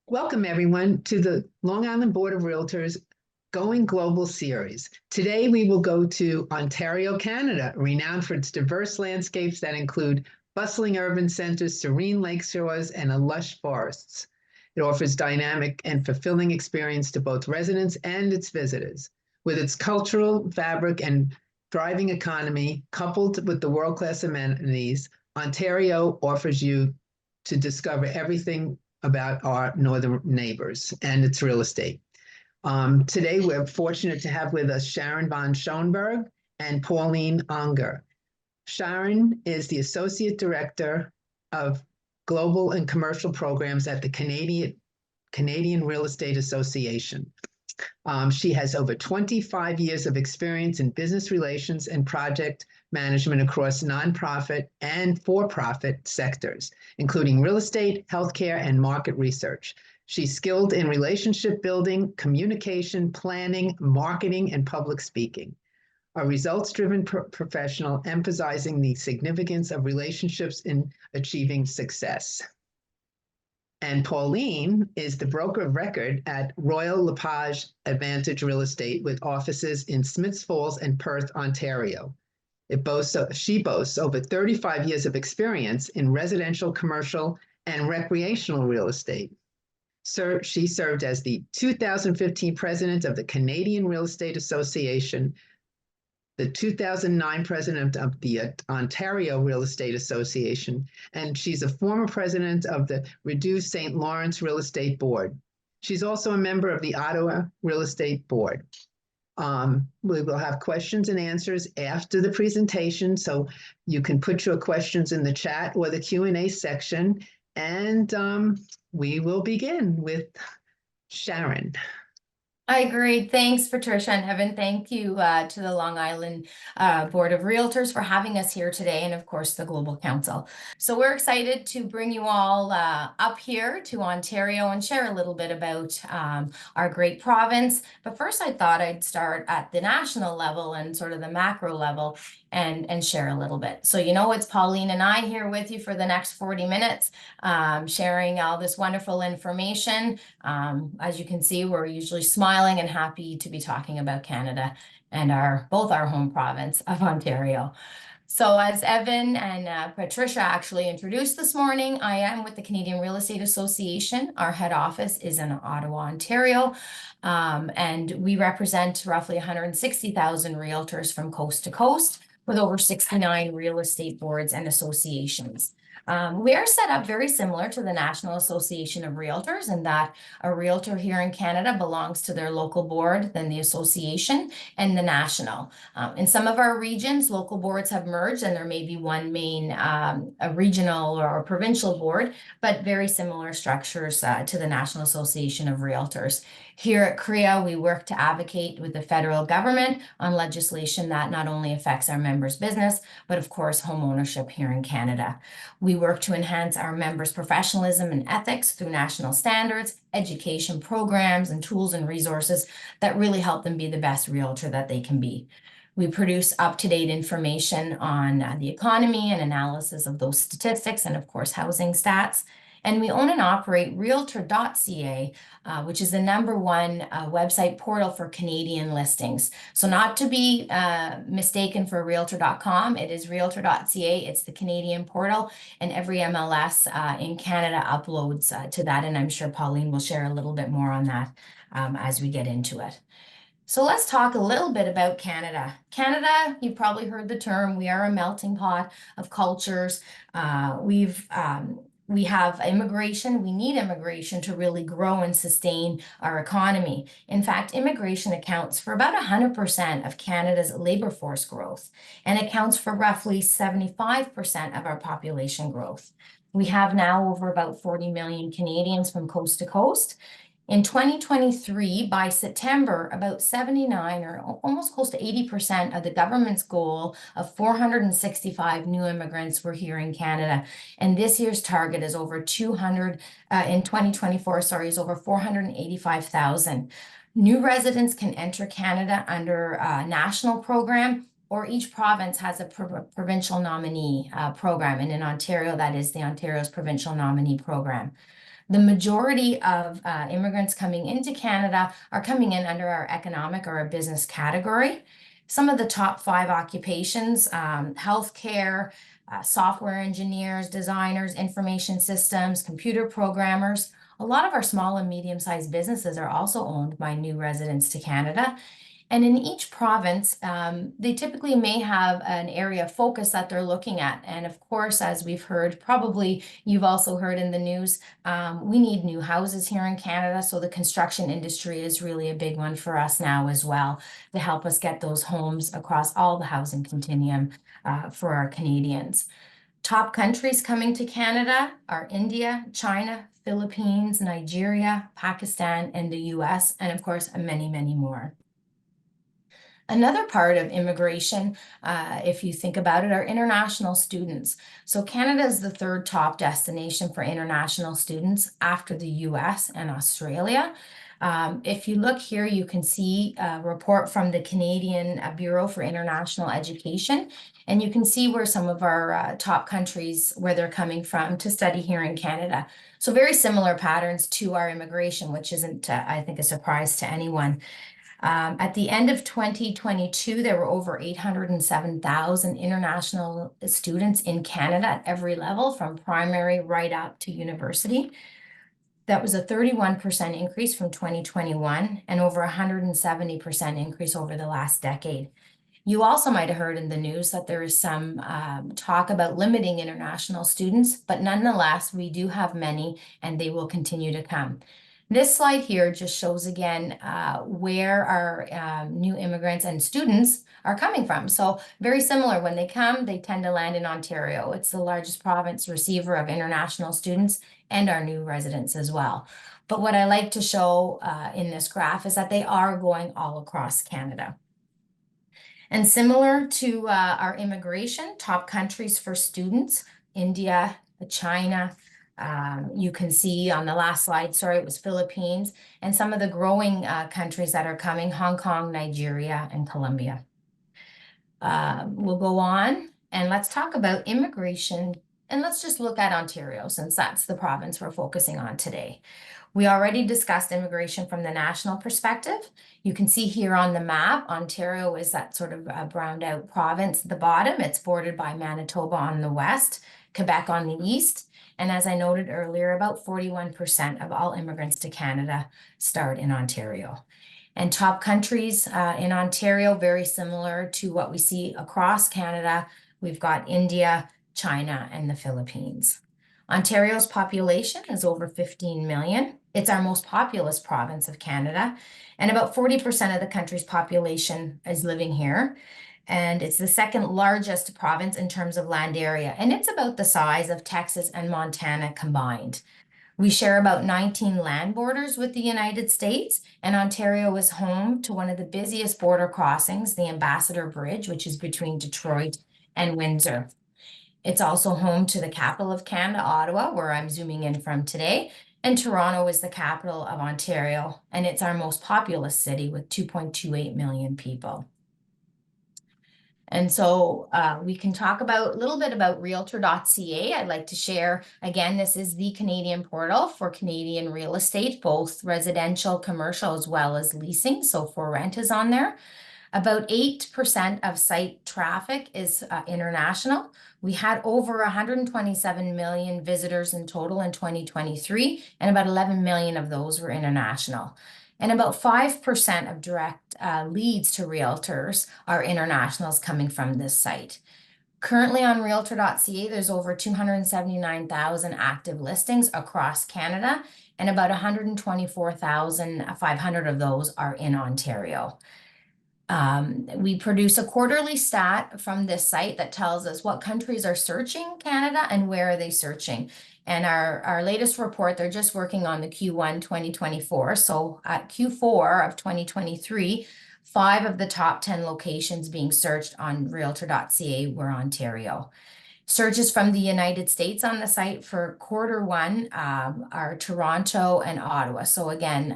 Welcome, everyone, to the Long Island Board of Realtors Going Global series. Today, we will go to Ontario, Canada, renowned for its diverse landscapes that include bustling urban centers, serene lake shores, and lush forests. It offers dynamic and fulfilling experience to both residents and its visitors. With its cultural fabric and thriving economy, coupled with the world-class amenities, Ontario offers you to discover everything about our northern neighbors and its real estate. Today, we're fortunate to have with us Sharon von Schoenberg and Pauline Unger. Sharon is the Associate Director of Global and Commercial Programs at the Canadian Real Estate Association. She has over 25 years of experience in business relations and project management across nonprofit and for-profit sectors, including real estate, healthcare, and market research. She's skilled in relationship building, communication, planning, marketing, and public speaking. A results-driven professional emphasizing the significance of relationships in achieving success. And Pauline is the broker of record at Royal LePage Advantage Real Estate with offices in Smiths Falls and Perth, Ontario. She boasts over 35 years of experience in residential, commercial, and recreational real estate. She served as the 2015 president of the Canadian Real Estate Association, the 2009 president of the Ontario Real Estate Association, and she's a former president of the Rideau St. Lawrence Real Estate Board. She's also a member of the Ottawa Real Estate Board. We will have questions and answers after the presentation, so you can put your questions in the chat or the Q&A section, and we will begin with Sharon. Hi, great. Thanks, Patricia and Evan. Thank you to the Long Island Board of Realtors for having us here today, and of course, the Global Council. So we're excited to bring you all up here to Ontario and share a little bit about our great province. But first, I thought I'd start at the national level and sort of the macro level and share a little bit. So it's Pauline and I here with you for the next 40 minutes, sharing all this wonderful information. As you can see, we're usually smiling and happy to be talking about Canada and both our home province of Ontario. So as Evan and Patricia actually introduced this morning, I am with the Canadian Real Estate Association. Our head office is in Ottawa, Ontario, and we represent roughly 160,000 realtors from coast to coast with over 69 real estate boards and associations. We are set up very similar to the National Association of Realtors in that a realtor here in Canada belongs to their local board, then the association, and the national. In some of our regions, local boards have merged and there may be one main a regional or provincial board, but very similar structures to the National Association of Realtors. Here at CREA, we work to advocate with the federal government on legislation that not only affects our members' business, but of course, home ownership here in Canada. We work to enhance our members' professionalism and ethics through national standards, education programs, and tools and resources that really help them be the best realtor that they can be. We produce up-to-date information on the economy and analysis of those statistics and, of course, housing stats. And we own and operate Realtor.ca, which is the #1 website portal for Canadian listings. So not to be mistaken for Realtor.com, it is Realtor.ca. It's the Canadian portal, and every MLS in Canada uploads to that. And I'm sure Pauline will share a little bit more on that as we get into it. So let's talk a little bit about Canada. Canada, you've probably heard the term, we are a melting pot of cultures. We have immigration. We need immigration to really grow and sustain our economy. In fact, immigration accounts for about 100% of Canada's labor force growth and accounts for roughly 75% of our population growth. We have now over about 40 million Canadians from coast to coast. In 2023, by September, about 79 or almost close to 80% of the government's goal of 465 new immigrants were here in Canada. And this year's target is over 200, in 2024, is over 485,000. New residents can enter Canada under a national program, or each province has a provincial nominee program. And in Ontario, that is the Ontario's provincial nominee program. The majority of immigrants coming into Canada are coming in under our economic or our business category. Some of the top 5 occupations, healthcare, software engineers, designers, information systems, computer programmers. A lot of our small and medium-sized businesses are also owned by new residents to Canada. And in each province, they typically may have an area of focus that they're looking at. And of course, as we've heard, probably you've also heard in the news, we need new houses here in Canada. So the construction industry is really a big one for us now as well, to help us get those homes across all the housing continuum for our Canadians. Top countries coming to Canada are India, China, Philippines, Nigeria, Pakistan, and the US, and of course, many, many more. Another part of immigration, if you think about it, are international students. So Canada is the 3rd top destination for international students after the US and Australia. If you look here, you can see a report from the Canadian Bureau for International Education, and you can see where some of our top countries, where they're coming from to study here in Canada. So very similar patterns to our immigration, which isn't, I think, a surprise to anyone. At the end of 2022, there were over 807,000 international students in Canada at every level, from primary right up to university. That was a 31% increase from 2021 and over 170% increase over the last decade. You also might have heard in the news that there is some talk about limiting international students, but nonetheless, we do have many and they will continue to come. This slide here just shows again where our new immigrants and students are coming from. So very similar, when they come, they tend to land in Ontario. It's the largest province receiver of international students and our new residents as well. But what I like to show in this graph is that they are going all across Canada. And similar to our immigration, top countries for students, India, China, you can see on the last slide, sorry, it was Philippines, and some of the growing countries that are coming, Hong Kong, Nigeria, and Colombia. We'll go on and let's talk about immigration, and let's just look at Ontario, since that's the province we're focusing on today. We already discussed immigration from the national perspective. You can see here on the map, Ontario is that sort of browned out province at the bottom. It's bordered by Manitoba on the west, Quebec on the east. And as I noted earlier, about 41% of all immigrants to Canada start in Ontario. And top countries in Ontario, very similar to what we see across Canada. We've got India, China, and the Philippines. Ontario's population is over 15 million. It's our most populous province of Canada, and about 40% of the country's population is living here. And it's the 2nd largest province in terms of land area, and it's about the size of Texas and Montana combined. We share about 19 land borders with the United States, and Ontario is home to one of the busiest border crossings, the Ambassador Bridge, which is between Detroit and Windsor. It's also home to the capital of Canada, Ottawa, where I'm zooming in from today, and Toronto is the capital of Ontario, and it's our most populous city with 2.28 million people. And so we can talk about a little bit about realtor.ca. I'd like to share, again, this is the Canadian portal for Canadian real estate, both residential, commercial, as well as leasing. So for rent is on there. About 8% of site traffic is international. We had over 127 million visitors in total in 2023, and about 11 million of those were international. And about 5% of direct leads to realtors are internationals coming from this site. Currently on realtor.ca, there's over 279,000 active listings across Canada, and about 124,500 of those are in Ontario. We produce a quarterly stat from this site that tells us what countries are searching Canada and where are they searching. And our latest report, they're just working on the Q1 2024. So at Q4 of 2023, 5 of the top 10 locations being searched on realtor.ca were Ontario. Searches from the United States on the site for Q1 are Toronto and Ottawa. So again,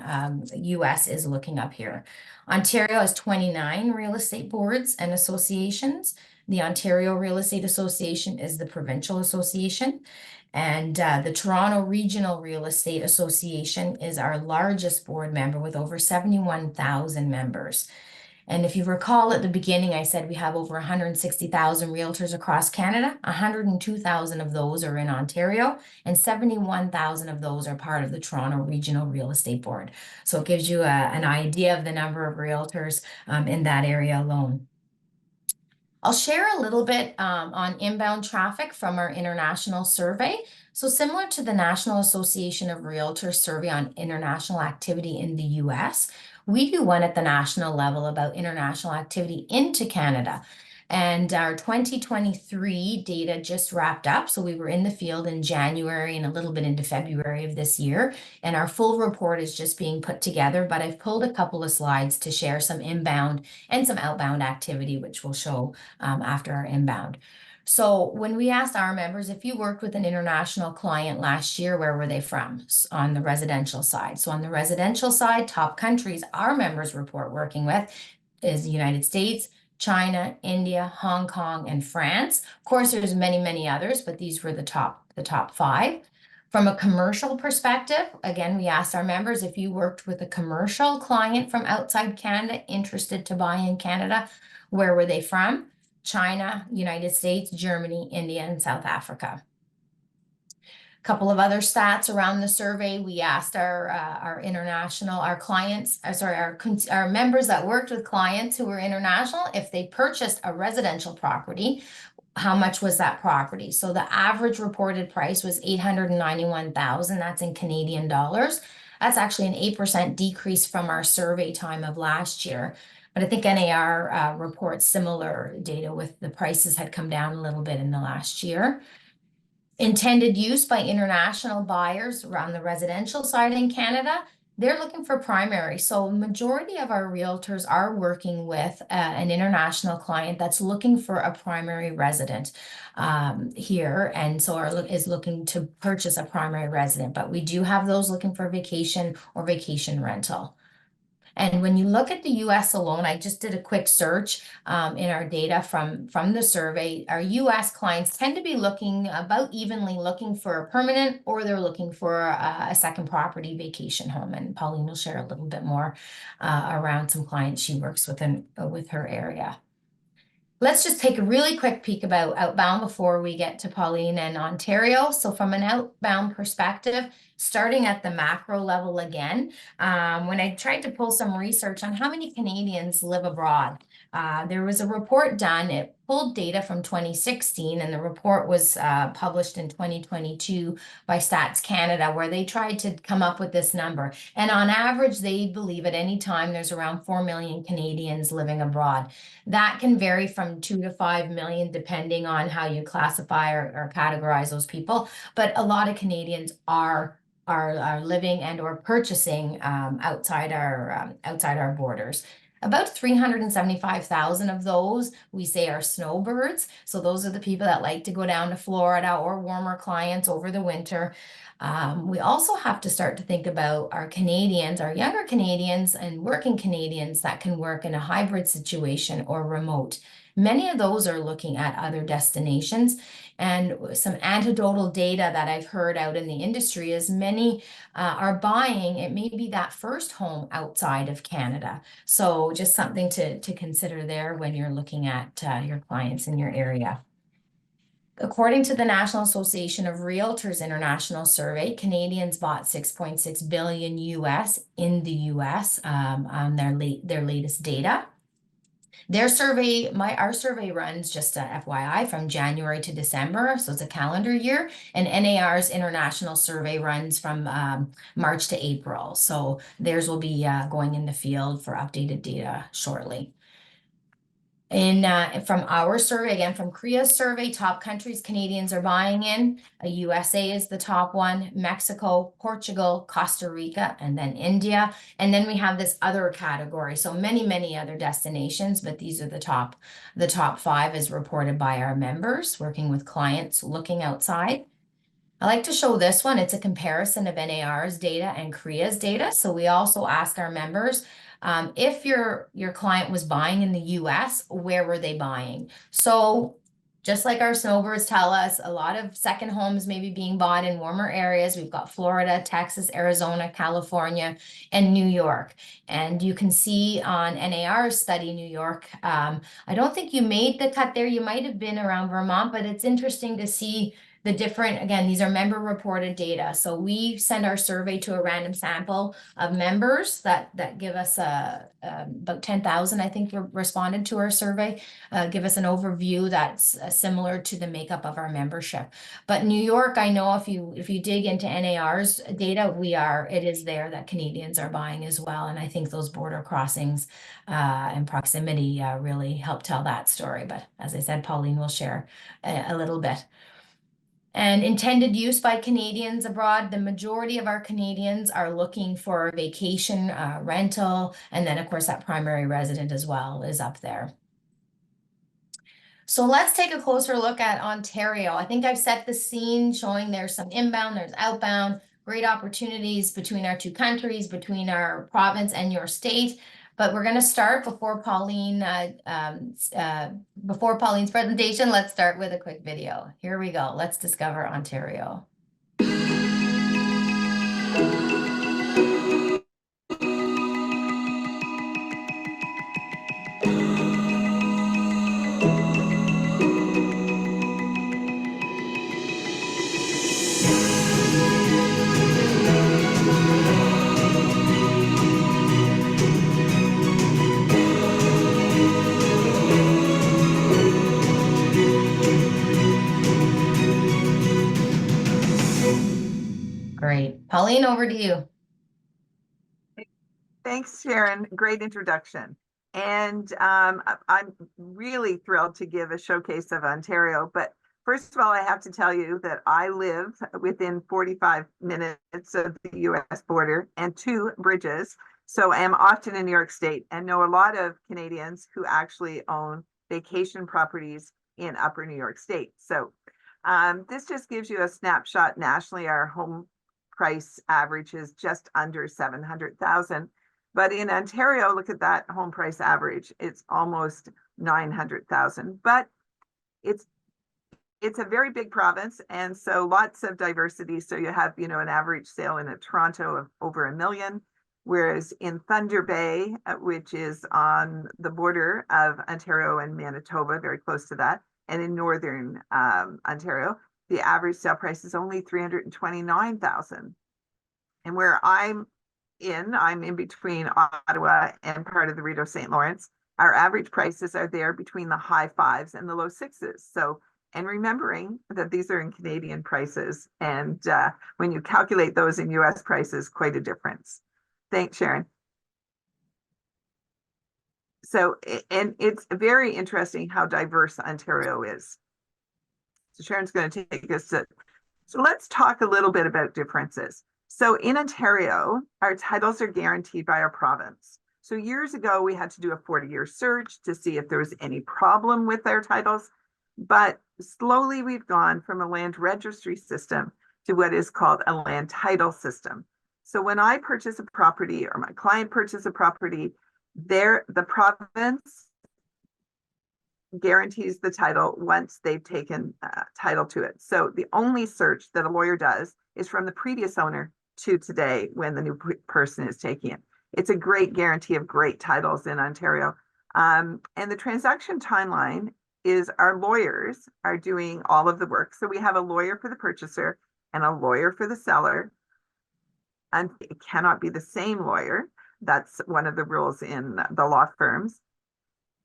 the US is looking up here. Ontario has 29 real estate boards and associations. The Ontario Real Estate Association is the provincial association. And the Toronto Regional Real Estate Association is our largest board member with over 71,000 members. And if you recall at the beginning, I said we have over 160,000 realtors across Canada. 102,000 of those are in Ontario, and 71,000 of those are part of the Toronto Regional Real Estate Board. So it gives you an idea of the number of realtors in that area alone. I'll share a little bit on inbound traffic from our international survey. So similar to the National Association of Realtors survey on international activity in the US, we do one at the national level about international activity into Canada. And our 2023 data just wrapped up. So we were in the field in January and a little bit into February of this year. And our full report is just being put together, but I've pulled a couple of slides to share some inbound and some outbound activity, which we'll show after our inbound. So when we asked our members, if you worked with an international client last year, where were they from on the residential side? So on the residential side, top countries our members report working with is the United States, China, India, Hong Kong, and France. Of course, there's many, many others, but these were the top 5. From a commercial perspective, again, we asked our members if you worked with a commercial client from outside Canada interested to buy in Canada, where were they from? China, United States, Germany, India, and South Africa. A couple of other stats around the survey. We asked our members that worked with clients who were international, if they purchased a residential property, how much was that property? So the average reported price was $891,000. That's in Canadian dollars. That's actually an 8% decrease from our survey time of last year. But I think NAR reports similar data with the prices had come down a little bit in the last year. Intended use by international buyers around the residential side in Canada, they're looking for primary. So majority of our realtors are working with an international client that's looking for a primary resident here, and so is looking to purchase a primary resident. But we do have those looking for vacation or vacation rental. And when you look at the US alone, I just did a quick search in our data from the survey. Our US clients tend to be looking about evenly looking for a permanent, or they're looking for a second property vacation home. And Pauline will share a little bit more around some clients she works with her area. Let's just take a really quick peek about outbound before we get to Pauline and Ontario. So from an outbound perspective, starting at the macro level again, when I tried to pull some research on how many Canadians live abroad, there was a report done. It pulled data from 2016, and the report was published in 2022 by Stats Canada, where they tried to come up with this number. And on average, they believe at any time there's around 4 million Canadians living abroad. That can vary from 2 to 5 million, depending on how you classify or categorize those people. But a lot of Canadians are living and or purchasing outside our borders. About 375,000 of those we say are snowbirds. So those are the people that like to go down to Florida or warmer clients over the winter. We also have to start to think about our Canadians, our younger Canadians and working Canadians that can work in a hybrid situation or remote. Many of those are looking at other destinations, and some anecdotal data that I've heard out in the industry is many are buying, it may be that first home outside of Canada. So just something to consider there when you're looking at your clients in your area. According to the National Association of Realtors International Survey, Canadians bought $6.6 billion US in the US on their latest data. Our survey runs, just a FYI, from January to December, so it's a calendar year, and NAR's international survey runs from March to April. So theirs will be going in the field for updated data shortly. From our survey, again, from CREA's survey, top countries Canadians are buying in, USA is the top one, Mexico, Portugal, Costa Rica, and then India. And then we have this other category. So many, many other destinations, but these are the top 5 as reported by our members working with clients looking outside. I like to show this one. It's a comparison of NAR's data and CREA's data. So we also ask our members, if your client was buying in the US, where were they buying? So just like our snowbirds tell us, a lot of second homes may be being bought in warmer areas. We've got Florida, Texas, Arizona, California, and New York. And you can see on NAR's study, New York, I don't think you made the cut there. You might have been around Vermont, but it's interesting to see the different, again, these are member reported data. So we send our survey to a random sample of members that give us about 10,000, I think, responded to our survey, give us an overview that's similar to the makeup of our membership. But New York, I know if you dig into NAR's data, it is there that Canadians are buying as well. And I think those border crossings and proximity really help tell that story. But as I said, Pauline will share a little bit. And intended use by Canadians abroad, the majority of our Canadians are looking for vacation rental. And then, of course, that primary resident as well is up there. So let's take a closer look at Ontario. I think I've set the scene showing there's some inbound, there's outbound, great opportunities between our two countries, between our province and your state. But we're going to start before Pauline's presentation. Let's start with a quick video. Here we go. Let's discover Ontario. Great. Pauline, over to you. Thanks, Sharon. Great introduction. And I'm really thrilled to give a showcase of Ontario. But first of all, I have to tell you that I live within 45 minutes of the US border and 2 bridges. So I am often in New York State and know a lot of Canadians who actually own vacation properties in Upper New York State. So this just gives you a snapshot nationally. Our home price average is just under 700,000. But in Ontario, look at that home price average. It's almost 900,000. But it's a very big province, and so lots of diversity. So you have, an average sale in Toronto of over $1 million, whereas in Thunder Bay, which is on the border of Ontario and Manitoba, very close to that, and in northern Ontario, the average sale price is only $329,000. And where I'm in between Ottawa and part of the Rideau St. Lawrence. Our average prices are there between the high 5s and the low 6s. So, and remembering that these are in Canadian prices, and when you calculate those in US prices, quite a difference. Thanks, Sharon. So, and it's very interesting how diverse Ontario is. So Sharon's going to take us to, so let's talk a little bit about differences. So in Ontario, our titles are guaranteed by our province. So years ago, we had to do a 40-year search to see if there was any problem with our titles. But slowly we've gone from a land registry system to what is called a land title system. So when I purchase a property or my client purchases a property, the province guarantees the title once they've taken title to it. So the only search that a lawyer does is from the previous owner to today when the new person is taking it. It's a great guarantee of great titles in Ontario. And the transaction timeline is our lawyers are doing all of the work. So we have a lawyer for the purchaser and a lawyer for the seller. And it cannot be the same lawyer. That's one of the rules in the law firms.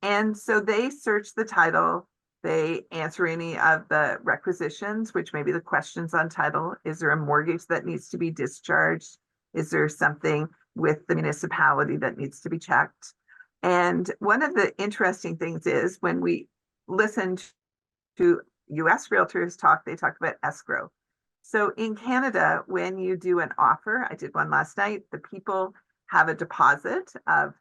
And so they search the title, they answer any of the requisitions, which may be the questions on title. Is there a mortgage that needs to be discharged? Is there something with the municipality that needs to be checked? And one of the interesting things is when we listen to US realtors talk, they talk about escrow. So in Canada, when you do an offer, I did one last night, the people have a deposit of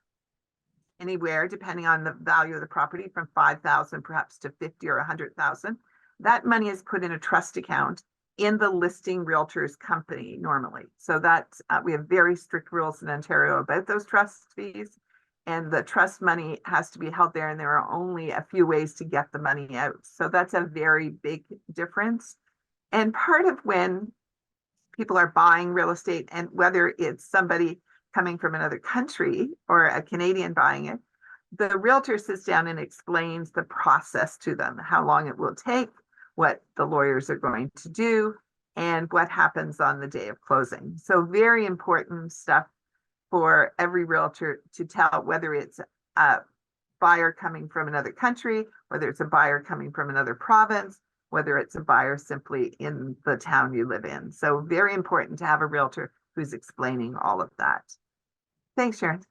anywhere, depending on the value of the property, from 5,000 perhaps to 50 or 100,000. That money is put in a trust account, in the listing realtors company normally. So that's, we have very strict rules in Ontario about those trust fees. And the trust money has to be held there, and there are only a few ways to get the money out. So that's a very big difference. And part of when people are buying real estate, and whether it's somebody coming from another country or a Canadian buying it, the realtor sits down and explains the process to them, how long it will take, what the lawyers are going to do, and what happens on the day of closing. So very important stuff for every realtor to tell, whether it's a buyer coming from another country, whether it's a buyer coming from another province, whether it's a buyer simply in the town you live in. So very important to have a realtor who's explaining all of that. Thanks, Sharon.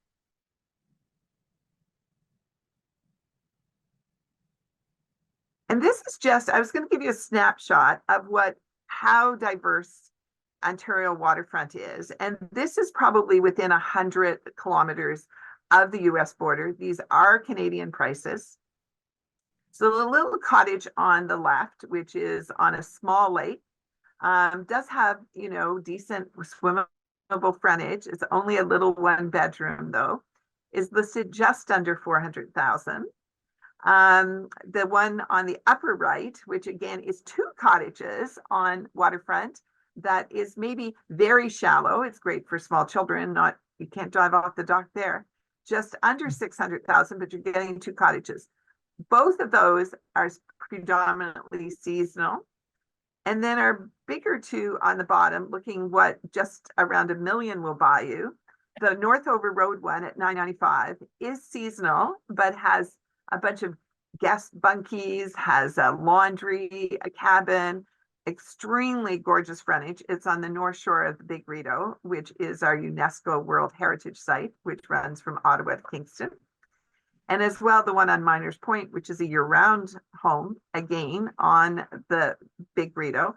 And this is just, I was going to give you a snapshot of how diverse Ontario waterfront is. And this is probably within 100 kilometers of the US border. These are Canadian prices. So the little cottage on the left, which is on a small lake, does have, decent swimmable frontage. It's only a little 1-bedroom though, is listed just under 400,000. The one on the upper right, which again is 2 cottages on waterfront, that is maybe very shallow. It's great for small children, you can't drive off the dock there. Just under 600,000, but you're getting 2 cottages. Both of those are predominantly seasonal. And then our bigger 2 on the bottom, looking what just around $1 million will buy you. The Northover Road one at $995 is seasonal, but has a bunch of guest bunkies, has a laundry, a cabin, extremely gorgeous frontage. It's on the north shore of the Big Rideau, which is our UNESCO World Heritage Site, which runs from Ottawa to Kingston. And as well, the one on Miners Point, which is a year-round home, again, on the Big Rideau.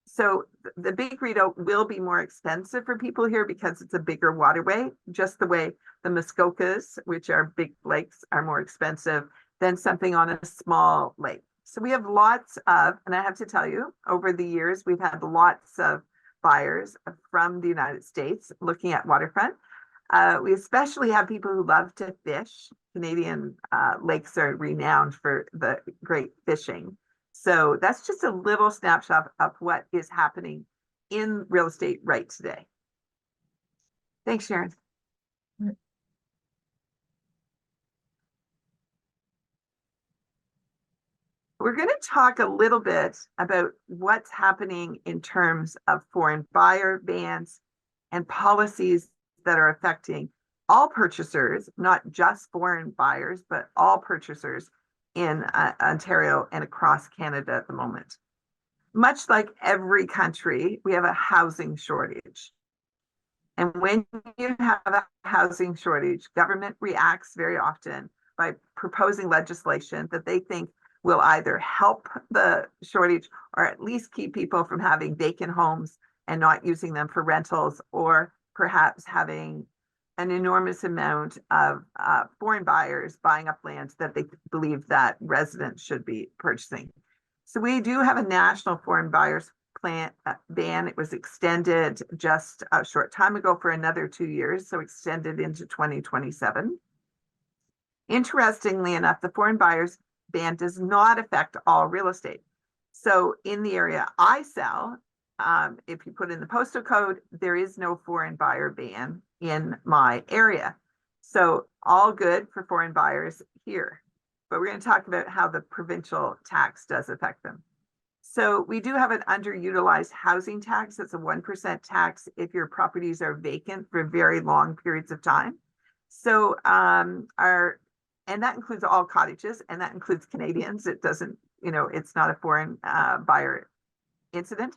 So the Big Rideau will be more expensive for people here because it's a bigger waterway, just the way the Muskokas, which are big lakes, are more expensive than something on a small lake. So we have lots of, and I have to tell you, over the years, we've had lots of buyers from the United States looking at waterfront. We especially have people who love to fish. Canadian lakes are renowned for the great fishing. So that's just a little snapshot of what is happening in real estate right today. Thanks, Sharon. We're going to talk a little bit about what's happening in terms of foreign buyer bans and policies that are affecting all purchasers, not just foreign buyers, but all purchasers in Ontario and across Canada at the moment. Much like every country, we have a housing shortage. And when you have a housing shortage, government reacts very often by proposing legislation that they think will either help the shortage or at least keep people from having vacant homes and not using them for rentals, or perhaps having an enormous amount of foreign buyers buying up lands that they believe that residents should be purchasing. So we do have a national foreign buyers ban. It was extended just a short time ago for another 2 years, so extended into 2027. Interestingly enough, the foreign buyers ban does not affect all real estate. So in the area I sell, if you put in the postal code, there is no foreign buyer ban in my area. So all good for foreign buyers here. But we're going to talk about how the provincial tax does affect them. So we do have an underutilized housing tax. It's a 1% tax if your properties are vacant for very long periods of time. So and that includes all cottages, and that includes Canadians. It doesn't, it's not a foreign buyer incident.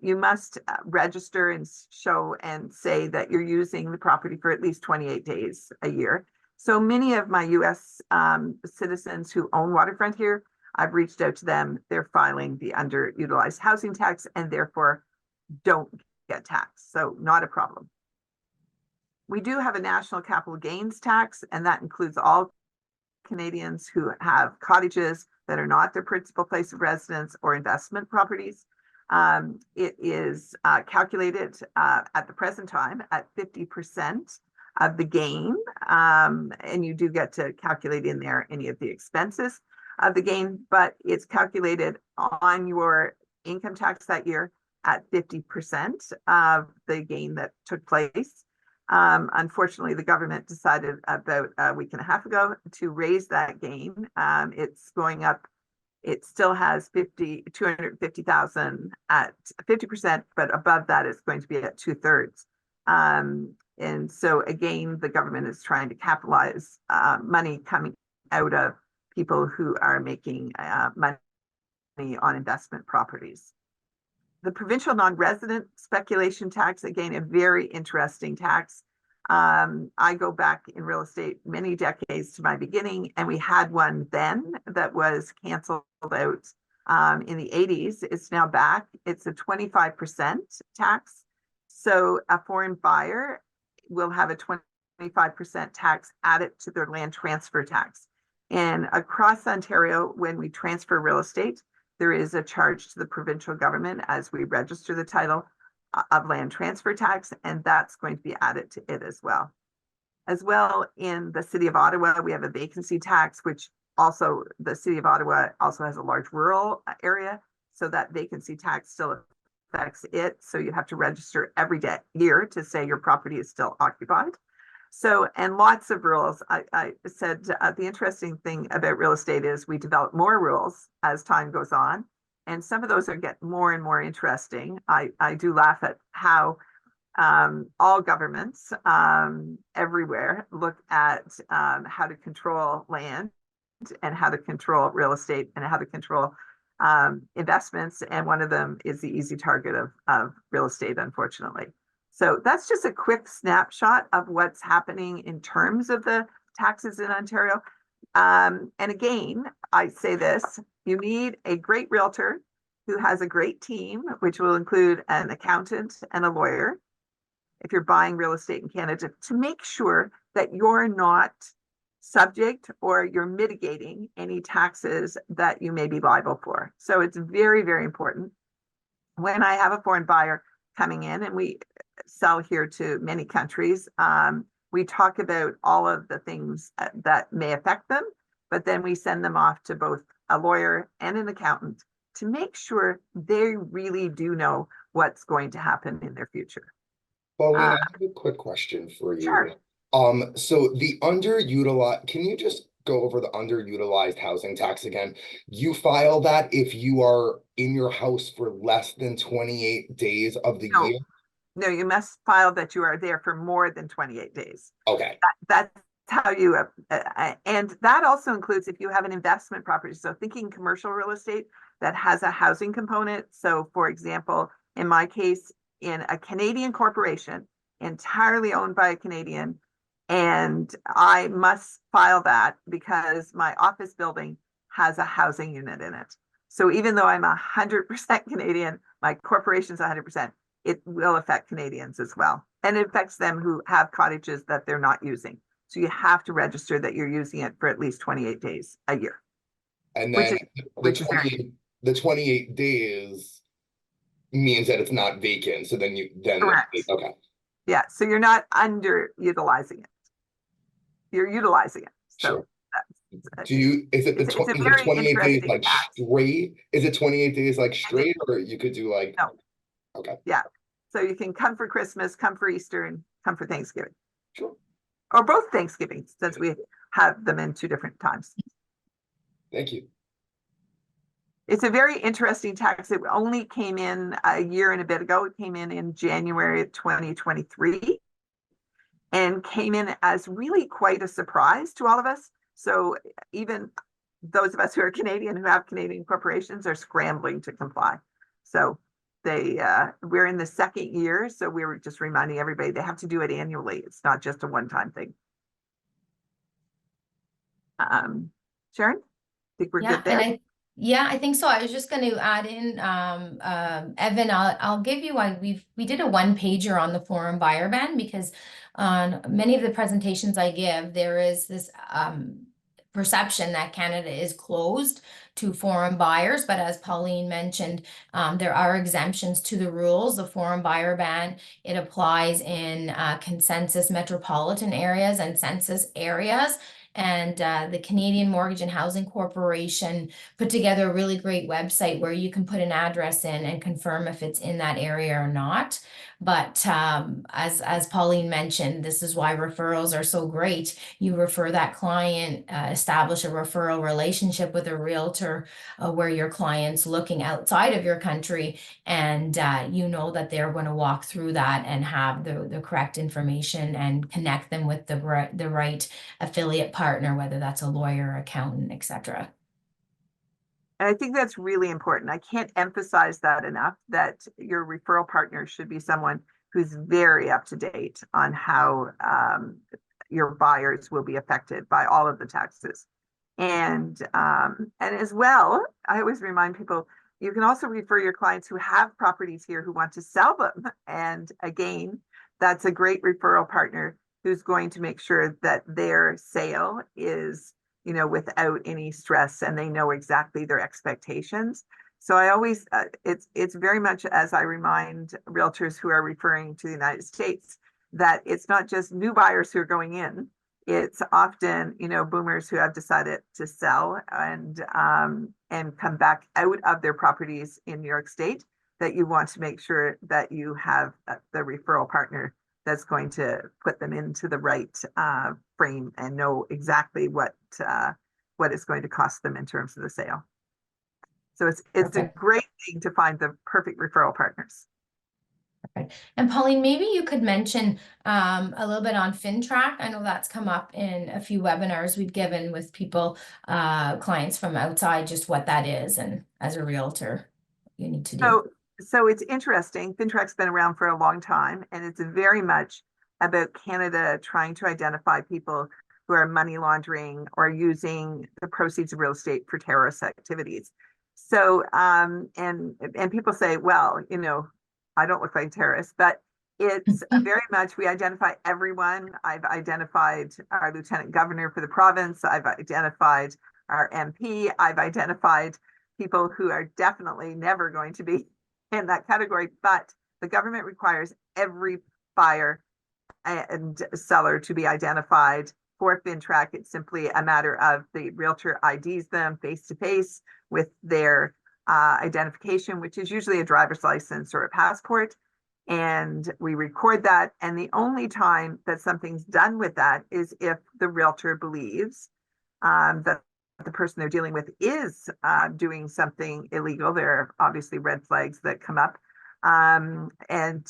You must register and show and say that you're using the property for at least 28 days a year. So many of my US citizens who own waterfront here, I've reached out to them. They're filing the underutilized housing tax and therefore don't get taxed. So not a problem. We do have a national capital gains tax, and that includes all Canadians who have cottages that are not their principal place of residence or investment properties. It is calculated at the present time at 50% of the gain. And you do get to calculate in there any of the expenses of the gain, but it's calculated on your income tax that year at 50% of the gain that took place. Unfortunately, the government decided about a week and a half ago to raise that gain. It's going up. It still has 250,000 at 50%, but above that, it's going to be at 2/3. And so again, the government is trying to capitalize money coming out of people who are making money on investment properties. The provincial non-resident speculation tax, again, a very interesting tax. I go back in real estate many decades to my beginning, and we had one then that was canceled out in the 80s. It's now back. It's a 25% tax. So a foreign buyer will have a 25% tax added to their land transfer tax. And across Ontario, when we transfer real estate, there is a charge to the provincial government as we register the title of land transfer tax, and that's going to be added to it as well. As well, in the city of Ottawa, we have a vacancy tax, which also the city of Ottawa also has a large rural area, so that vacancy tax still affects it. So you have to register every year to say your property is still occupied. So, and lots of rules. I said the interesting thing about real estate is we develop more rules as time goes on. And some of those are get more and more interesting. I do laugh at how all governments everywhere look at how to control land and how to control real estate and how to control investments. And one of them is the easy target of real estate, unfortunately. So that's just a quick snapshot of what's happening in terms of the taxes in Ontario. And again, I say this, you need a great realtor who has a great team, which will include an accountant and a lawyer, if you're buying real estate in Canada, to make sure that you're not subject or you're mitigating any taxes that you may be liable for. So it's very, very important. When I have a foreign buyer coming in, and we sell here to many countries, we talk about all of the things that may affect them, but then we send them off to both a lawyer and an accountant to make sure they really do know what's going to happen in their future. Pauline, I have a quick question for you. Sure. So the underutilized, can you just go over the underutilized housing tax again? You file that if you are in your house for less than 28 days of the year? No, you must file that you are there for more than 28 days. Okay. That's how you, and that also includes if you have an investment property. So thinking commercial real estate that has a housing component. So for example, in my case, in a Canadian corporation, entirely owned by a Canadian, and I must file that because my office building has a housing unit in it. So even though I'm 100% Canadian, my corporation's 100%, it will affect Canadians as well. And it affects them who have cottages that they're not using. So you have to register that you're using it for at least 28 days a year. And then the 28 days means that it's not vacant. So then Correct. Okay. Yeah, so you're not underutilizing it. You're utilizing it. So sure. Is it 28 days like straight? Is it 28 days like straight, or you could do like no? Okay. Yeah. So you can come for Christmas, come for Easter, and come for Thanksgiving. Sure. Or both Thanksgivings, since we have them in 2 different times. Thank you. It's a very interesting tax. It only came in a year and a bit ago. It came in January of 2023 and came in as really quite a surprise to all of us. So even those of us who are Canadian, who have Canadian corporations, are scrambling to comply. So we're in the 2nd year. So we were just reminding everybody they have to do it annually. It's not just a one-time thing. Sharon, I think we're good there. Yeah, I think so. I was just going to add in, Evan, I'll give you one. We did a 1-pager on the foreign buyer ban because on many of the presentations I give, there is this perception that Canada is closed to foreign buyers, but as Pauline mentioned, there are exemptions to the rules. The foreign buyer ban, it applies in consensus metropolitan areas and census areas. And the Canadian Mortgage and Housing Corporation put together a really great website where you can put an address in and confirm if it's in that area or not. But as Pauline mentioned, this is why referrals are so great. You refer that client, establish a referral relationship with a realtor where your client's looking outside of your country, and you know that they're going to walk through that and have the correct information and connect them with the right affiliate partner, whether that's a lawyer, accountant, etc. And I think that's really important. I can't emphasize that enough, that your referral partner should be someone who's very up to date on how your buyers will be affected by all of the taxes. And as well, I always remind people, you can also refer your clients who have properties here who want to sell them. And again, that's a great referral partner who's going to make sure that their sale is, you know, without any stress, and they know exactly their expectations. So I always, it's very much, as I remind realtors who are referring to the United States, that it's not just new buyers who are going in. It's often, you know, boomers who have decided to sell and come back out of their properties in New York State, that you want to make sure that you have the referral partner that's going to put them into the right frame and know exactly what it's going to cost them in terms of the sale. So it's a great thing to find the perfect referral partners. Perfect. And Pauline, maybe you could mention a little bit on FINTRAC. I know that's come up in a few webinars we've given with people, clients from outside, just what that is, and as a realtor, you need to do. So it's interesting. FINTRAC's been around for a long time, and it's very much about Canada trying to identify people who are money laundering or using the proceeds of real estate for terrorist activities. So, and people say, well, you know, I don't look like terrorists, but it's very much, we identify everyone. I've identified our lieutenant governor for the province. I've identified our MP. I've identified people who are definitely never going to be in that category, but the government requires every buyer and seller to be identified for FINTRAC. It's simply a matter of the realtor IDs them face to face with their identification, which is usually a driver's license or a passport. And we record that. And the only time that something's done with that is if the realtor believes that the person they're dealing with is doing something illegal. There are obviously red flags that come up. And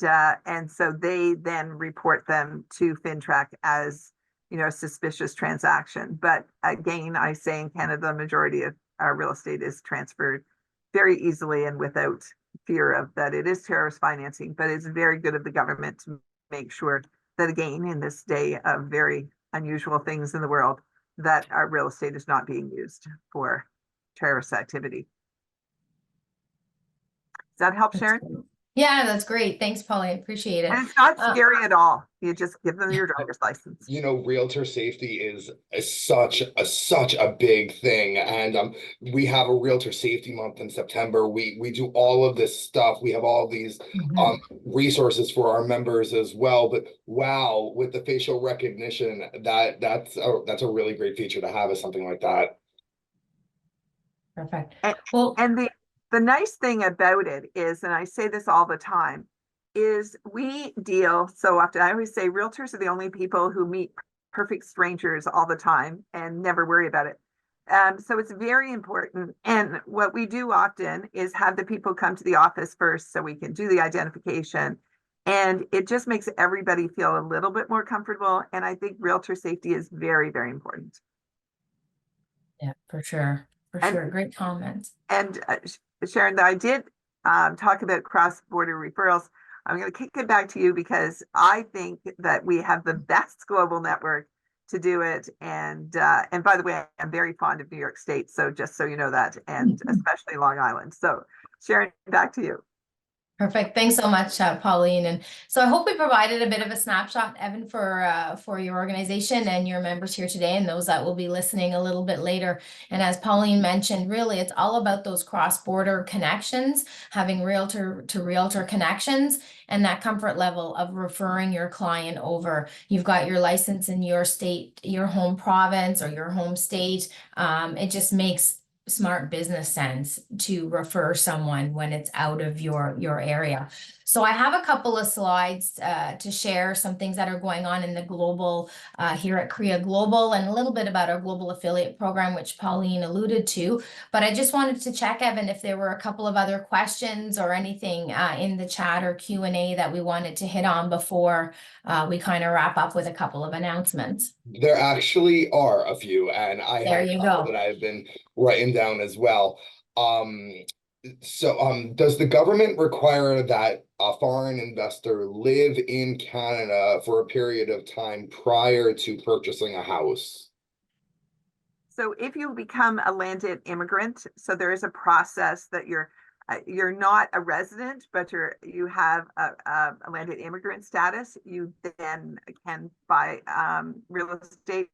so they then report them to FINTRAC as, you know, a suspicious transaction. But again, I say in Canada, the majority of our real estate is transferred very easily and without fear of that it is terrorist financing. But it's very good of the government to make sure that, again, in this day of very unusual things in the world, that our real estate is not being used for terrorist activity. Does that help, Sharon? Yeah, that's great. Thanks, Pauline. I appreciate it. And it's not scary at all. You just give them your driver's license. You know, realtor safety is such a big thing, and we have a realtor safety month in September. We do all of this stuff. We have all these resources for our members as well. But wow, with the facial recognition, that's a really great feature to have, is something like that. Perfect. Well, and the nice thing about it is, and I say this all the time, is we deal so often. I always say realtors are the only people who meet perfect strangers all the time and never worry about it. So it's very important. And what we do often is have the people come to the office first so we can do the identification. And it just makes everybody feel a little bit more comfortable. And I think realtor safety is very, very important. Yeah, for sure. For sure. Great comments. And Sharon, I did talk about cross-border referrals. I'm going to kick it back to you because I think that we have the best global network to do it. And by the way, I'm very fond of New York State. So just so you know that, and especially Long Island. So Sharon, back to you. Perfect. Thanks so much, Pauline. And so I hope we provided a bit of a snapshot, Evan, for your organization and your members here today, and those that will be listening a little bit later. And as Pauline mentioned, really, it's all about those cross-border connections, having realtor to realtor connections, and that comfort level of referring your client over. You've got your license in your state, your home province, or your home state. It just makes smart business sense to refer someone when it's out of your area. So I have a couple of slides to share some things that are going on in the global here at CREA Global, and a little bit about our global affiliate program, which Pauline alluded to. But I just wanted to check, Evan, if there were a couple of other questions or anything in the chat or Q&A that we wanted to hit on before we kind of wrap up with a couple of announcements. There actually are a few, and I There have a you couple go. that I've been writing down as well. Does the government require that a foreign investor live in Canada for a period of time prior to purchasing a house? So if you become a landed immigrant, so there is a process that you're not a resident, but you have a landed immigrant status. You then can buy real estate.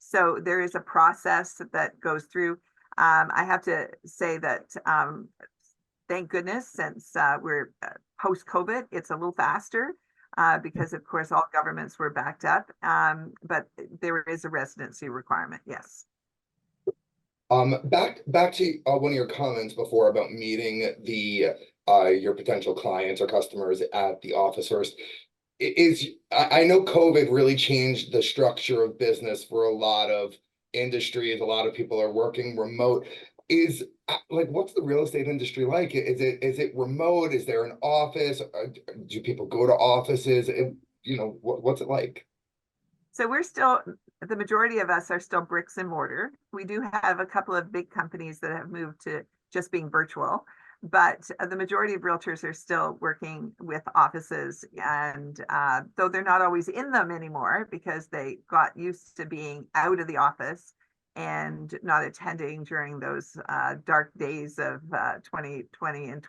So there is a process that goes through. I have to say that thank goodness, since we're post-COVID, it's a little faster because of course all governments were backed up. But there is a residency requirement, yes. Back to one of your comments before about meeting your potential clients or customers at the office first. I know COVID really changed the structure of business for a lot of industries. A lot of people are working remote. What's the real estate industry like? Is it remote? Is there an office? Do people go to offices? What's it like? So the majority of us are still bricks and mortar. We do have a couple of big companies that have moved to just being virtual, but the majority of realtors are still working with offices, and though they're not always in them anymore because they got used to being out of the office and not attending during those dark days of 2020 and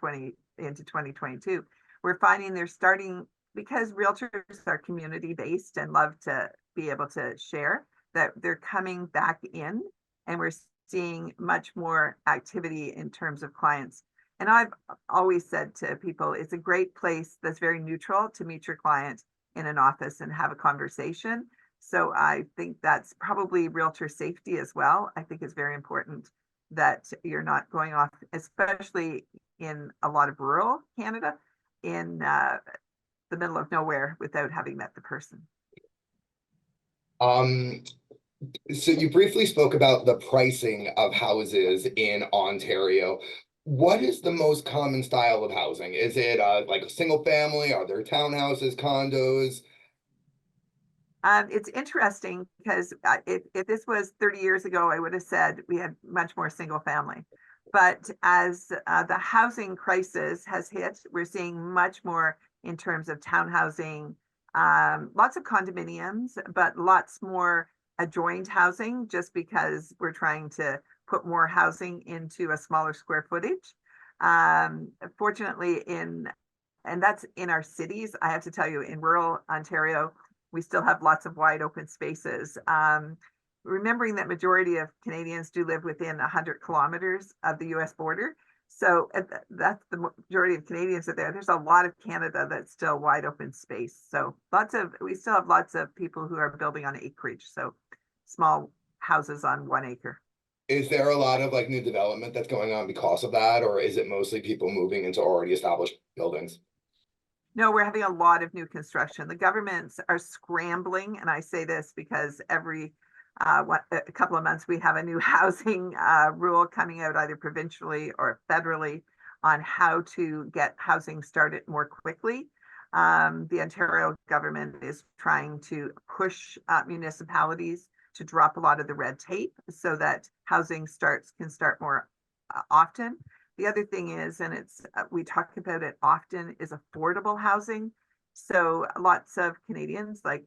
into 2022. We're finding they're starting, because realtors are community based and love to be able to share, that they're coming back in, and we're seeing much more activity in terms of clients. And I've always said to people, it's a great place that's very neutral to meet your client in an office and have a conversation. So I think that's probably realtor safety as well. I think it's very important that you're not going off, especially in a lot of rural Canada, in the middle of nowhere without having met the person. So you briefly spoke about the pricing of houses in Ontario. What is the most common style of housing? Is it like a single family? Are there townhouses, condos? It's interesting because if this was 30 years ago, I would have said we had much more single family. But as the housing crisis has hit, we're seeing much more in terms of townhousing, lots of condominiums, but lots more adjoined housing, just because we're trying to put more housing into a smaller square footage. Fortunately, and that's in our cities. I have to tell you, in rural Ontario, we still have lots of wide open spaces. Remembering that majority of Canadians do live within 100 kilometers of the US border. So that's the majority of Canadians are there. There's a lot of Canada that's still wide open space. So we still have lots of people who are building on acreage. So small houses on 1 acre. Is there a lot of new development that's going on because of that, or is it mostly people moving into already established buildings? No, we're having a lot of new construction. The governments are scrambling, and I say this because every a couple of months we have a new housing rule coming out, either provincially or federally, on how to get housing started more quickly. The Ontario government is trying to push municipalities to drop a lot of the red tape so that housing can start more often. The other thing is, and we talk about it often, is affordable housing. So lots of Canadians, like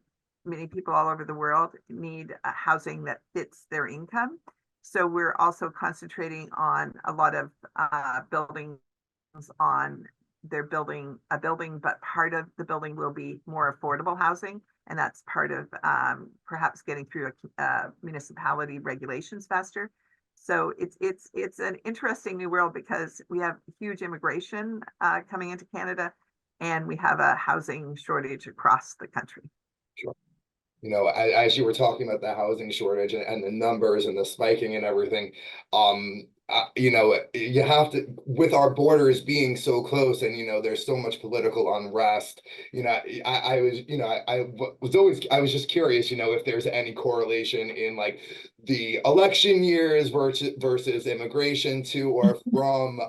many people all over the world, need housing that fits their income. So we're also concentrating on a lot of buildings on they're building a building, but part of the building will be more affordable housing. And that's part of perhaps getting through municipality regulations faster. So it's an interesting new world because we have huge immigration coming into Canada, and we have a housing shortage across the country. You know, as you were talking about the housing shortage and the numbers and the spiking and everything, you know, you have to, with our borders being so close and, you know, there's so much political unrest, you know, I was, you know, I was just curious, you know, if there's any correlation in like the election years versus immigration to or from,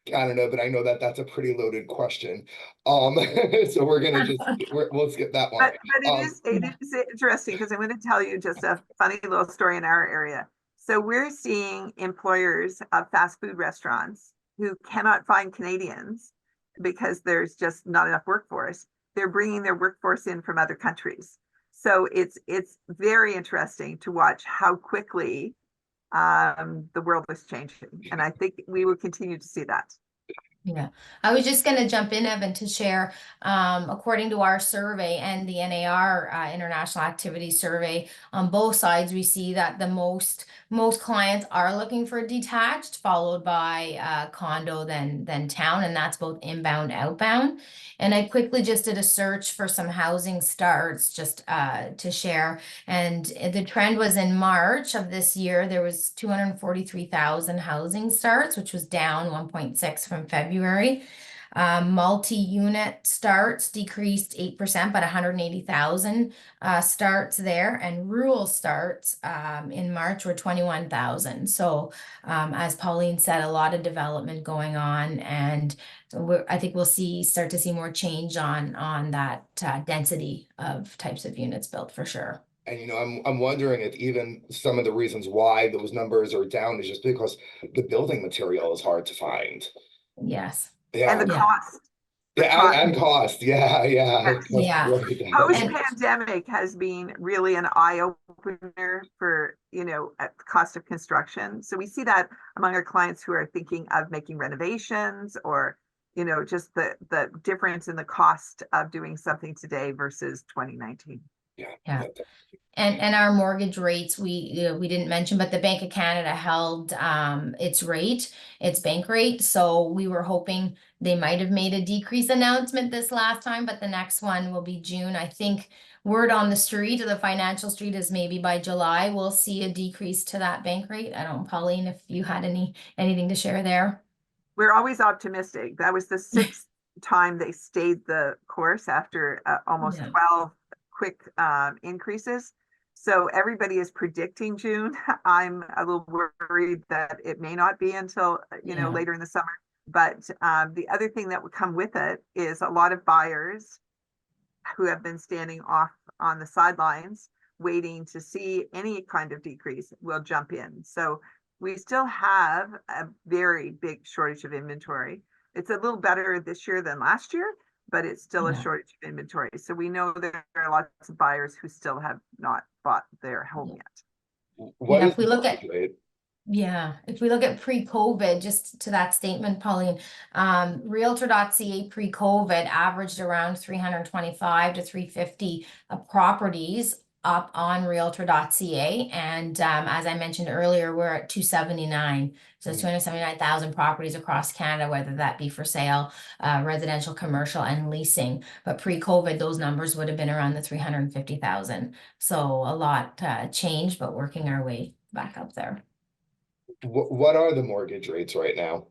Canada, but I know that that's a pretty loaded question. So we're gonna just we'll skip that one. But it is interesting because I'm going to tell you just a funny little story in our area. So we're seeing employers of fast food restaurants who cannot find Canadians because there's just not enough workforce. They're bringing their workforce in from other countries. So it's very interesting to watch how quickly the world is changing. And I think we will continue to see that. Yeah, I was just going to jump in, Evan, to share, according to our survey and the NAR International Activity Survey, on both sides, we see that the most clients are looking for detached, followed by condo, then town, and that's both inbound, outbound. And I quickly just did a search for some housing starts just to share. And the trend was in March of this year, there was 243,000 housing starts, which was down 1.6 from February. Multi-unit starts decreased 8%, but 180,000 starts there, and rural starts in March were 21,000. So as Pauline said, a lot of development going on, and I think we'll start to see more change on that density of types of units built for sure. And you know, I'm wondering if even some of the reasons why those numbers are down is just because the building material is hard to find. Yes. Yeah. And the Yeah. cost. And cost. Yeah. Yeah. Post-pandemic has been really an eye-opener for, you know, cost of construction. So we see that among our clients who are thinking of making renovations, or, you know, just the difference in the cost of doing something today versus 2019. Yeah. And our mortgage rates, we didn't mention, but the Bank of Canada held its bank rate. So we were hoping they might have made a decrease announcement this last time, but the next one will be June. I think word on the street, or the financial street, is maybe by July we'll see a decrease to that bank rate. I don't know, Pauline, if you had anything to share there. We're always optimistic. That was the sixth time they stayed the course after almost 12 quick increases. So everybody is predicting June. I'm a little worried that it may not be until, you know, later in the summer. But the other thing that would come with it is a lot of buyers who have been standing off on the sidelines waiting to see any kind of decrease will jump in. So we still have a very big shortage of inventory. It's a little better this year than last year, but it's still a shortage of inventory. So we know there are lots of buyers who still have not bought their home yet. If we look at pre-COVID, just to that statement, Pauline, Realtor.ca pre-COVID averaged around 325 to 350 properties up on Realtor.ca, and as I mentioned earlier, we're at 279. So 279,000 properties across Canada, whether that be for sale, residential, commercial, and leasing. But pre-COVID, those numbers would have been around the 350,000. So a lot changed, but working our way back up there. What are the mortgage rates right now?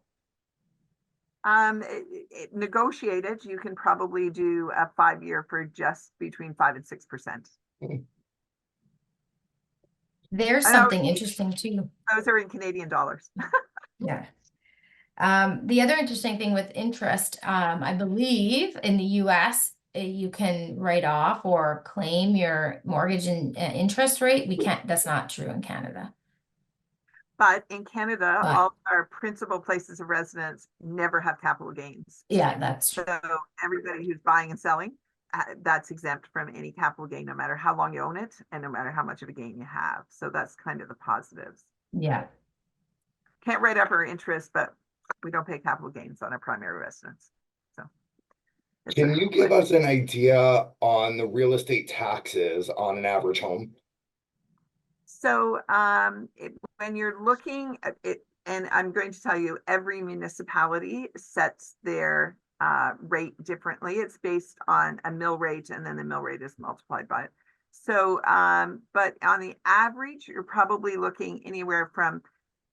Negotiated, you can probably do a 5-year for just between 5% and 6%. There's something interesting too. Those are in Canadian dollars. Yeah. The other interesting thing with interest, I believe in the US, you can write off or claim your mortgage and interest rate. We can't, that's not true in Canada. But in Canada, all our principal places of residence never have capital gains. Yeah, that's true. So everybody who's buying and selling, that's exempt from any capital gain, no matter how long you own it and no matter how much of a gain you have. So that's kind of the positives. Yeah. Can't write up our interest, but we don't pay capital gains on our primary residence. Can you give us an idea on the real estate taxes on an average home? So when you're looking at it, and I'm going to tell you, every municipality sets their rate differently. It's based on a mill rate, and then the mill rate is multiplied by it. So, but on the average, you're probably looking anywhere from,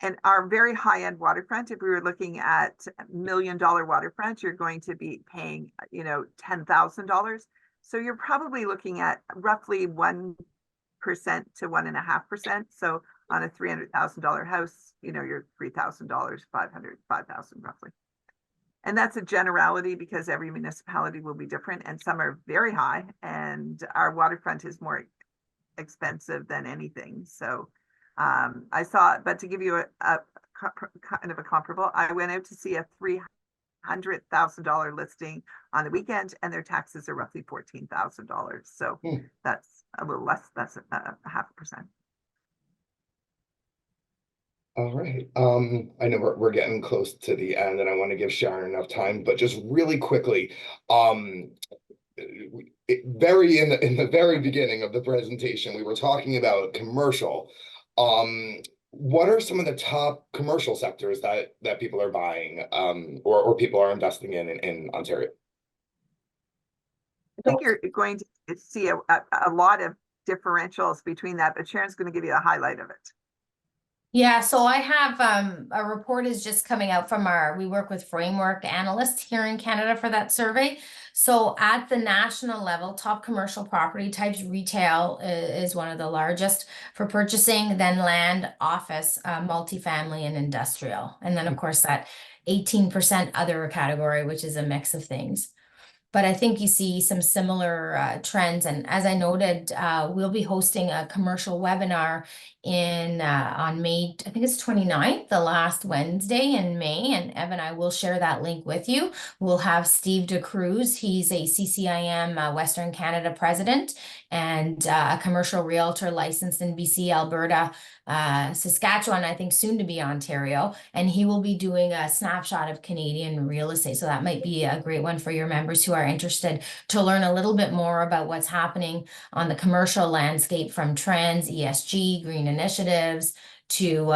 and our very high-end waterfront, if we were looking at $1 million waterfront, you're going to be paying, $10,000. So you're probably looking at roughly 1% to 1.5%. So on a $300,000 house, you're $3,000, 5,000 roughly. And that's a generality because every municipality will be different, and some are very high, and our waterfront is more expensive than anything. So I saw, but to give you a kind of a comparable, I went out to see a $300,000 listing on the weekend, and their taxes are roughly $14,000. So that's a little less. That's a 0.5%. All right. I know we're getting close to the end, and I want to give Sharon enough time, but just really quickly, in the very beginning of the presentation, we were talking about commercial. What are some of the top commercial sectors that people are buying, or people are investing in Ontario? I think you're going to see a lot of differentials between that, but Sharon's going to give you a highlight of it. Yeah, so I have a report is just coming out from we work with Framework Analysts here in Canada for that survey. So at the national level, top commercial property types, retail is one of the largest for purchasing, then land, office, multifamily, and industrial. And then of course that 18% other category, which is a mix of things. But I think you see some similar trends. And as I noted, we'll be hosting a commercial webinar on May, I think it's 29th, the last Wednesday in May. And Evan, I will share that link with you. We'll have Steve DeCruz. He's a CCIM Western Canada president and a commercial realtor licensed in BC, Alberta, Saskatchewan, I think soon to be Ontario, and he will be doing a snapshot of Canadian real estate. So that might be a great one for your members who are interested to learn a little bit more about what's happening on the commercial landscape, from trends, ESG, green initiatives to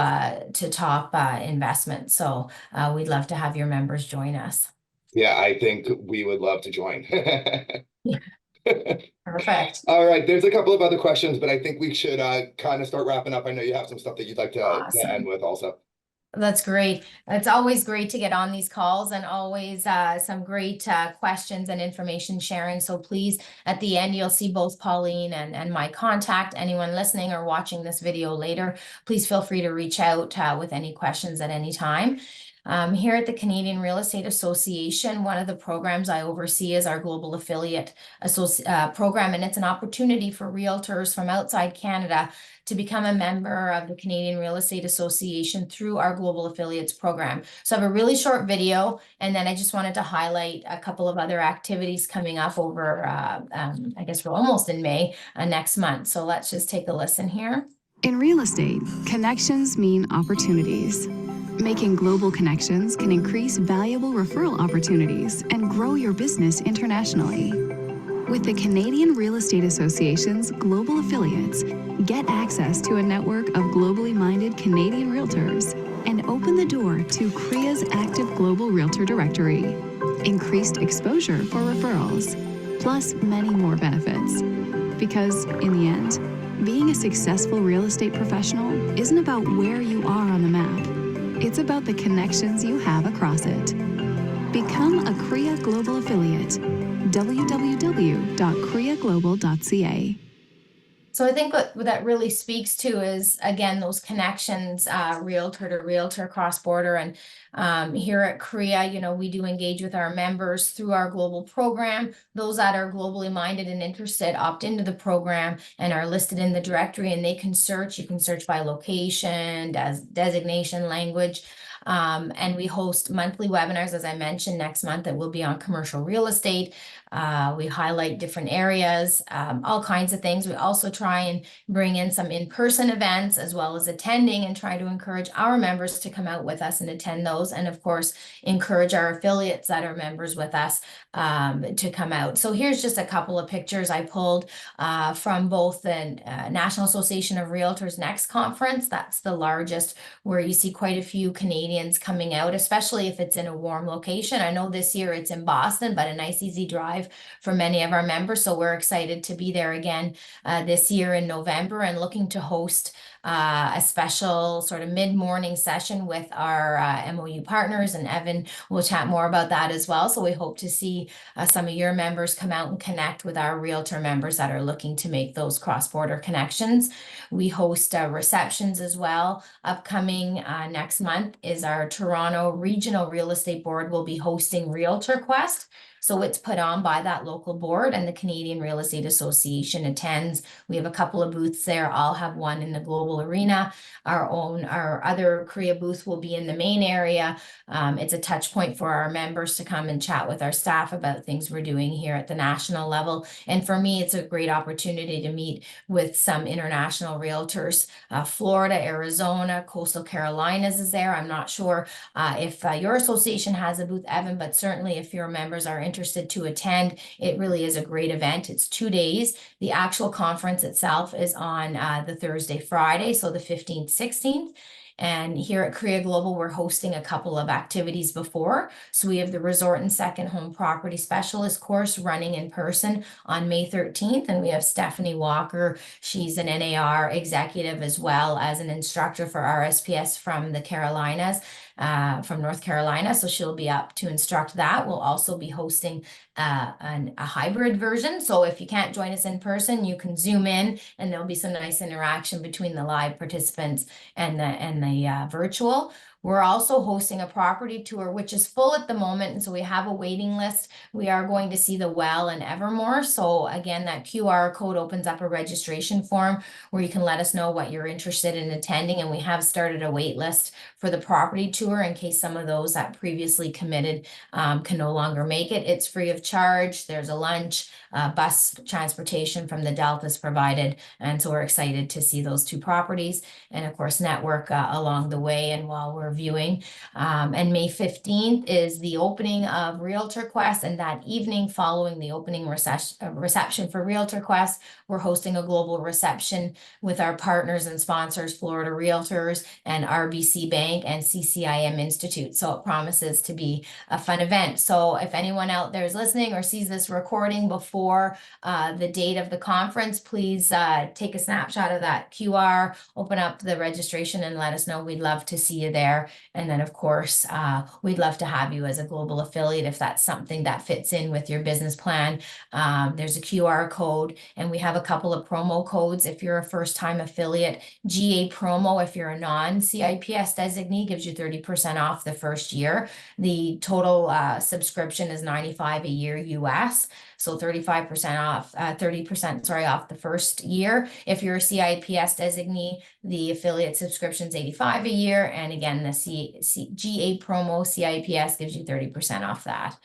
top investments. So we'd love to have your members join us. Yeah, I think we would love to join. Perfect. All right, there's a couple of other questions, but I think we should kind of start wrapping up. I know you have some stuff that you'd like to end with also. That's great. It's always great to get on these calls, and always some great questions and information sharing. So please, at the end, you'll see both Pauline and my contact. Anyone listening or watching this video later, please feel free to reach out with any questions at any time. Here at the Canadian Real Estate Association, one of the programs I oversee is our Global Affiliate program, and it's an opportunity for realtors from outside Canada to become a member of the Canadian Real Estate Association through our Global Affiliates program. So I have a really short video, and then I just wanted to highlight a couple of other activities coming up over, I guess we're almost in May next month. So let's just take a listen here. In real estate, connections mean opportunities. Making global connections can increase valuable referral opportunities and grow your business internationally. With the Canadian Real Estate Association's Global Affiliates, get access to a network of globally minded Canadian realtors and open the door to CREA's active global realtor directory, increased exposure for referrals, plus many more benefits. Because in the end, being a successful real estate professional isn't about where you are on the map. It's about the connections you have across it. Become a CREA Global Affiliate. www.creaglobal.ca. So I think what that really speaks to is, again, those connections, realtor to realtor, cross-border. And here at CREA, we do engage with our members through our global program. Those that are globally minded and interested opt into the program and are listed in the directory, and they can search. You can search by location, designation, language. And we host monthly webinars, as I mentioned, next month it will be on commercial real estate. We highlight different areas, all kinds of things. We also try and bring in some in-person events as well as attending, and try to encourage our members to come out with us and attend those. And of course, encourage our affiliates that are members with us to come out. So here's just a couple of pictures I pulled from both the National Association of Realtors Next Conference. That's the largest, where you see quite a few Canadians coming out, especially if it's in a warm location. I know this year it's in Boston, but a nice easy drive for many of our members. So we're excited to be there again this year in November, and looking to host a special sort of mid-morning session with our MOU partners, and Evan will chat more about that as well. So we hope to see some of your members come out and connect with our realtor members that are looking to make those cross-border connections. We host receptions as well. Upcoming next month is our Toronto Regional Real Estate Board will be hosting Realtor Quest. So it's put on by that local board, and the Canadian Real Estate Association attends. We have a couple of booths there. I'll have one in the global arena. Our other Korea booth will be in the main area. It's a touch point for our members to come and chat with our staff about things we're doing here at the national level. And for me, it's a great opportunity to meet with some international realtors. Florida, Arizona, Coastal Carolinas is there. I'm not sure if your association has a booth, Evan, but certainly if your members are interested to attend, it really is a great event. It's 2 days. The actual conference itself is on the Thursday, Friday, so the 15th, 16th. And here at Korea Global, we're hosting a couple of activities before. So we have the Resort and Second Home Property Specialist course running in person on May 13th. And we have Stephanie Walker. She's an NAR executive as well as an instructor for RSPS from the Carolinas, from North Carolina. So she'll be up to instruct that. We'll also be hosting a hybrid version. So if you can't join us in person, you can Zoom in, and there'll be some nice interaction between the live participants and the virtual. We're also hosting a property tour, which is full at the moment. And so we have a waiting list. We are going to see the Well and Evermore. So again, that QR code opens up a registration form where you can let us know what you're interested in attending. And we have started a wait list for the property tour in case some of those that previously committed can no longer make it. It's free of charge. There's a lunch, bus transportation from the Deltas provided. And so we're excited to see those two properties, and of course network along the way and while we're viewing. And May 15th is the opening of Realtor Quest, and that evening following the opening reception for Realtor Quest, we're hosting a global reception with our partners and sponsors, Florida Realtors and RBC Bank and CCIM Institute. So it promises to be a fun event. So if anyone out there is listening or sees this recording before the date of the conference, please take a snapshot of that QR, open up the registration, and let us know. We'd love to see you there. And then of course, we'd love to have you as a global affiliate if that's something that fits in with your business plan. There's a QR code, and we have a couple of promo codes. If you're a first-time affiliate, GA promo, if you're a non-CIPS designee, gives you 30% off the first year. The total subscription is $95 a year US. So 35% off, 30%, sorry, off the first year. If you're a CIPS designee, the affiliate subscription is $85 a year. And again, the GA promo CIPS gives you 30% off that.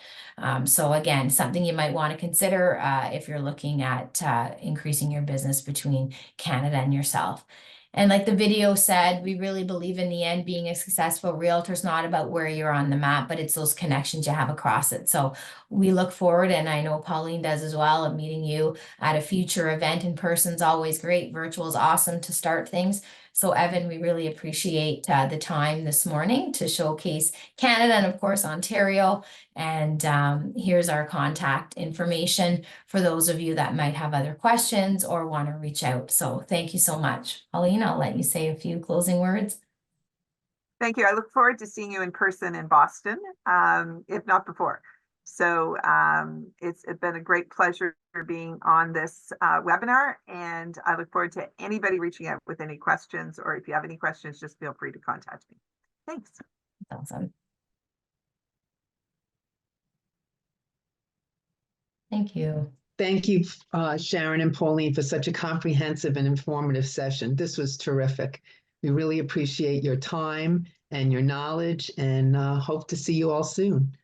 So again, something you might want to consider if you're looking at increasing your business between Canada and yourself. And like the video said, we really believe in the end, being a successful realtor is not about where you're on the map, but it's those connections you have across it. So we look forward, and I know Pauline does as well, of meeting you at a future event. In person is always great. Virtual is awesome to start things. So Evan, we really appreciate the time this morning to showcase Canada and of course Ontario. And here's our contact information for those of you that might have other questions or want to reach out. So thank you so much. Pauline, I'll let you say a few closing words. Thank you. I look forward to seeing you in person in Boston, if not before. So it's been a great pleasure being on this webinar, and I look forward to anybody reaching out with any questions, or if you have any questions, just feel free to contact me. Thanks. Awesome. Thank you. Thank you, Sharon and Pauline, for such a comprehensive and informative session. This was terrific. We really appreciate your time and your knowledge, and hope to see you all soon.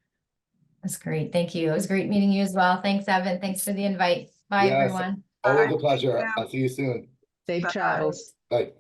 That's great. Thank you. It was great meeting you as well. Thanks, Evan. Thanks for the invite. Bye, Yes. everyone. Always Bye. a pleasure. Yeah. I'll see you soon. Safe Bye-bye. travels. Bye.